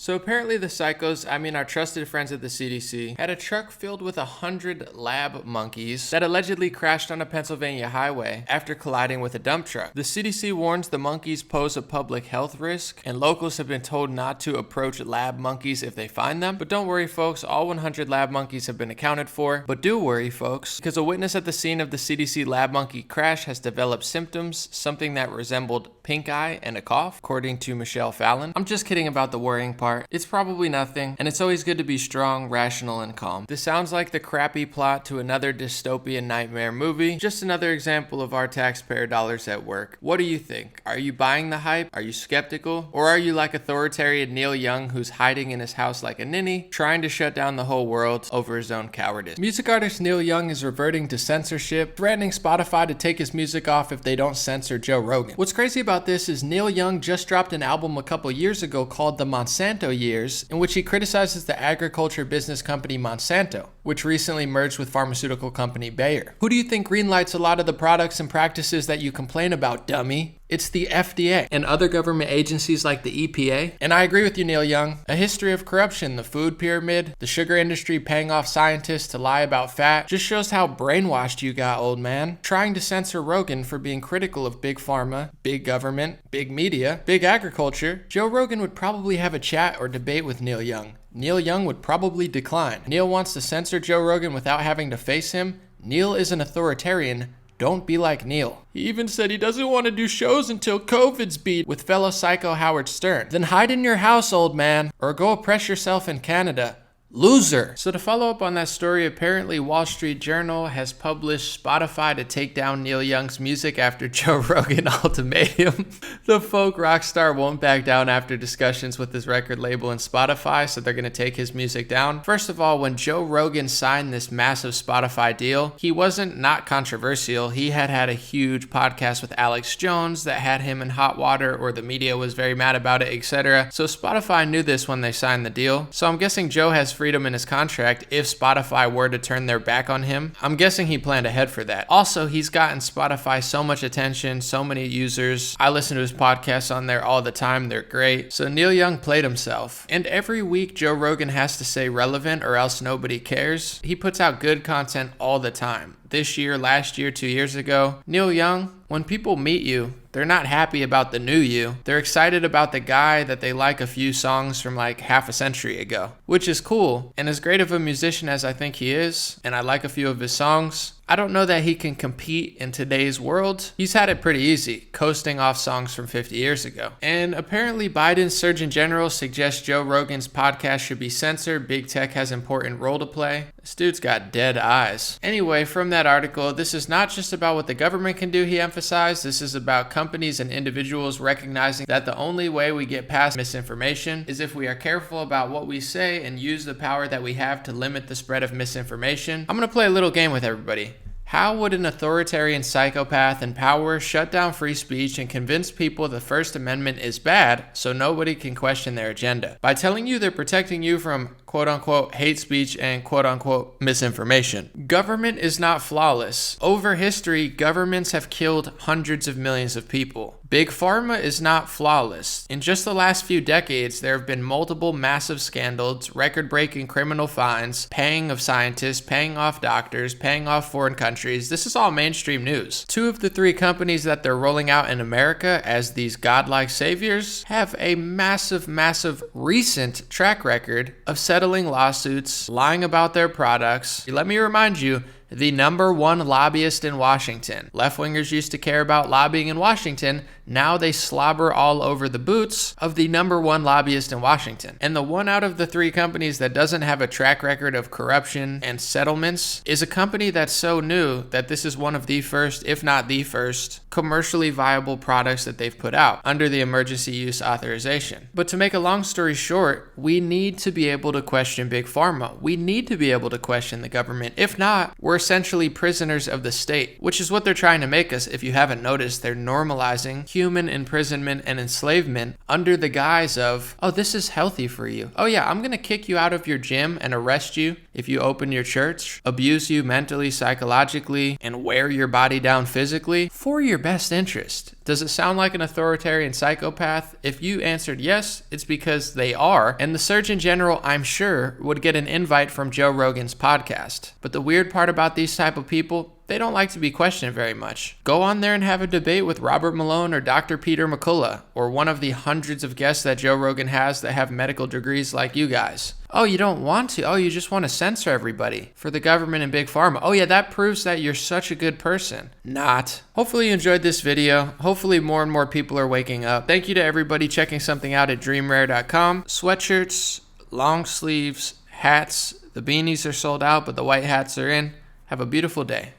So apparently the psychos, our trusted friends at the CDC, had a truck filled with 100 lab monkeys that allegedly crashed on a Pennsylvania highway after colliding with a dump truck. The CDC warns the monkeys pose a public health risk, and locals have been told not to approach lab monkeys if they find them. But don't worry folks, all 100 lab monkeys have been accounted for. But do worry folks, because a witness at the scene of the CDC lab monkey crash has developed symptoms, something that resembled pink eye and a cough, according to Michelle Fallon. I'm just kidding about the worrying part. It's probably nothing, and it's always good to be strong, rational, and calm. This sounds like the crappy plot to another dystopian nightmare movie. Just another example of our taxpayer dollars at work. What do you think? Are you buying the hype? Are you skeptical? Or are you like authoritarian Neil Young, who's hiding in his house like a ninny, trying to shut down the whole world over his own cowardice? Music artist Neil Young is reverting to censorship, threatening Spotify to take his music off if they don't censor Joe Rogan. What's crazy about this is Neil Young just dropped an album a couple years ago called The Monsanto Years, in which he criticizes the agriculture business company Monsanto, which recently merged with pharmaceutical company Bayer. Who do you think greenlights a lot of the products and practices that you complain about, dummy? It's the FDA and other government agencies like the EPA. And I agree with you, Neil Young. A history of corruption, the food pyramid, the sugar industry paying off scientists to lie about fat, just shows how brainwashed you got, old man. Trying to censor Rogan for being critical of big pharma, big government, big media, big agriculture. Joe Rogan would probably have a chat or debate with Neil Young. Neil Young would probably decline. Neil wants to censor Joe Rogan without having to face him. Neil is an authoritarian. Don't be like Neil. He even said he doesn't want to do shows until COVID's beat with fellow psycho Howard Stern. Then hide in your house, old man, or go oppress yourself in Canada. Loser. So to follow up on that story, apparently Wall Street Journal has published Spotify to take down Neil Young's music after Joe Rogan ultimatum. The folk rock star won't back down after discussions with his record label and Spotify, so they're going to take his music down. First of all, when Joe Rogan signed this massive Spotify deal, he wasn't not controversial. He had a huge podcast with Alex Jones that had him in hot water, or the media was very mad about it, etc. So Spotify knew this when they signed the deal. So I'm guessing Joe has freedom in his contract if Spotify were to turn their back on him. I'm guessing he planned ahead for that. Also, he's gotten Spotify so much attention, so many users. I listen to his podcasts on there all the time. They're great. So Neil Young played himself. And every week, Joe Rogan has to stay relevant or else nobody cares. He puts out good content all the time. This year, last year, 2 years ago. Neil Young, when people meet you, they're not happy about the new you. They're excited about the guy that they like a few songs from like half a century ago, which is cool. And as great of a musician as I think he is, and I like a few of his songs, I don't know that he can compete in today's world. He's had it pretty easy, coasting off songs from 50 years ago. And apparently Biden's Surgeon General suggests Joe Rogan's podcast should be censored. Big tech has an important role to play. This dude's got dead eyes. Anyway, from that article, this is not just about what the government can do, he emphasized. This is about companies and individuals recognizing that the only way we get past misinformation is if we are careful about what we say and use the power that we have to limit the spread of misinformation. I'm going to play a little game with everybody. How would an authoritarian psychopath in power shut down free speech and convince people the First Amendment is bad so nobody can question their agenda? By telling you they're protecting you from quote-unquote hate speech and quote-unquote misinformation. Government is not flawless. Over history, governments have killed hundreds of millions of people. Big Pharma is not flawless. In just the last few decades, there have been multiple massive scandals, record-breaking criminal fines, paying of scientists, paying off doctors, paying off foreign countries. This is all mainstream news. 2 of the 3 companies that they're rolling out in America as these godlike saviors have a massive recent track record of settling lawsuits, lying about their products. Let me remind you, the #1 lobbyist in Washington. Left-wingers used to care about lobbying in Washington. Now they slobber all over the boots of the #1 lobbyist in Washington. And the 1 out of the 3 companies that doesn't have a track record of corruption and settlements is a company that's so new that this is one of the first, if not the first, commercially viable products that they've put out under the emergency use authorization. But to make a long story short, we need to be able to question Big Pharma. We need to be able to question the government. If not, we're essentially prisoners of the state, which is what they're trying to make us. If you haven't noticed, they're normalizing human imprisonment and enslavement under the guise of, oh, this is healthy for you. Oh yeah, I'm going to kick you out of your gym and arrest you if you open your church, abuse you mentally, psychologically, and wear your body down physically for your best interest. Does it sound like an authoritarian psychopath? If you answered yes, it's because they are, and the Surgeon General, I'm sure, would get an invite from Joe Rogan's podcast. But the weird part about these type of people, they don't like to be questioned very much. Go on there and have a debate with Robert Malone or Dr. Peter McCullough, or one of the hundreds of guests that Joe Rogan has that have medical degrees like you guys. Oh, you don't want to? Oh, you just want to censor everybody for the government and big pharma. Oh yeah, that proves that you're such a good person. Not. Hopefully you enjoyed this video. Hopefully more and more people are waking up. Thank you to everybody checking something out at dreamrare.com. Sweatshirts, long sleeves, hats. The beanies are sold out, but the white hats are in. Have a beautiful day.